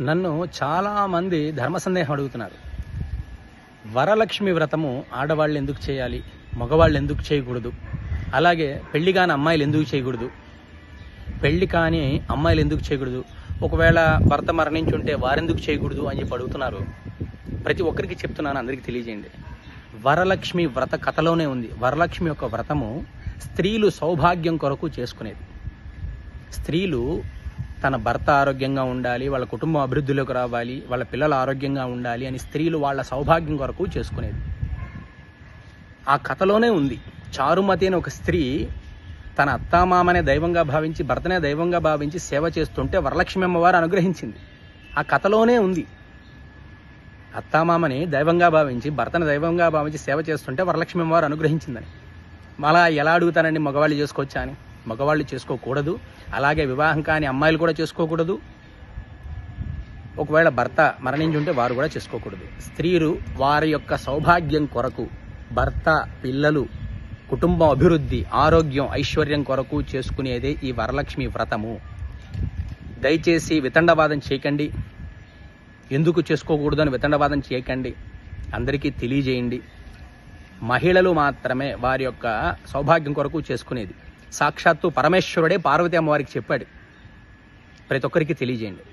నన్ను చాలామంది ధర్మ సందేహం అడుగుతున్నారు. వరలక్ష్మి వ్రతము ఆడవాళ్ళు ఎందుకు చేయాలి, మగవాళ్ళు ఎందుకు చేయకూడదు, అలాగే పెళ్లి కాని అమ్మాయిలు ఎందుకు చేయకూడదు, పెళ్లి కాని అమ్మాయిలు ఎందుకు చేయకూడదు, ఒకవేళ భర్త మరణించుంటే వారెందుకు చేయకూడదు అని చెప్పి అడుగుతున్నారు. ప్రతి ఒక్కరికి చెప్తున్నాను, అందరికీ తెలియజేయండి. వరలక్ష్మి వ్రత కథలోనే ఉంది. వరలక్ష్మి యొక్క వ్రతము స్త్రీలు సౌభాగ్యం కొరకు చేసుకునేది. స్త్రీలు తన భర్త ఆరోగ్యంగా ఉండాలి, వాళ్ళ కుటుంబం అభివృద్ధిలోకి రావాలి, వాళ్ళ పిల్లలు ఆరోగ్యంగా ఉండాలి అని స్త్రీలు వాళ్ళ సౌభాగ్యం కొరకు చేసుకునేది. ఆ కథలోనే ఉంది. చారుమతి అని ఒక స్త్రీ తన అత్తామామనే దైవంగా భావించి, భర్తనే దైవంగా భావించి సేవ చేస్తుంటే వరలక్ష్మి అమ్మవారు అనుగ్రహించింది. ఆ కథలోనే ఉంది. అత్తామామని దైవంగా భావించి, భర్తను దైవంగా భావించి సేవ చేస్తుంటే వరలక్ష్మి అమ్మవారు అనుగ్రహించిందని. అలా ఎలా అడుగుతానండి మగవాళ్ళు చేసుకోవచ్చా అని? మగవాళ్ళు చేసుకోకూడదు. అలాగే వివాహం కాని అమ్మాయిలు కూడా చేసుకోకూడదు. ఒకవేళ భర్త మరణించుంటే వారు కూడా చేసుకోకూడదు. స్త్రీలు వారి యొక్క సౌభాగ్యం కొరకు, భర్త, పిల్లలు, కుటుంబం అభివృద్ధి, ఆరోగ్యం, ఐశ్వర్యం కొరకు చేసుకునేదే ఈ వరలక్ష్మి వ్రతము. దయచేసి వితండవాదం చేయకండి. ఎందుకు చేసుకోకూడదు అని వితండవాదం చేయకండి. అందరికీ తెలియజేయండి. మహిళలు మాత్రమే వారి యొక్క సౌభాగ్యం కొరకు చేసుకునేది. సాక్షాత్తు పరమేశ్వరుడే పార్వతీ అమ్మవారికి చెప్పాడు. ప్రతి ఒక్కరికి తెలియజేయండి.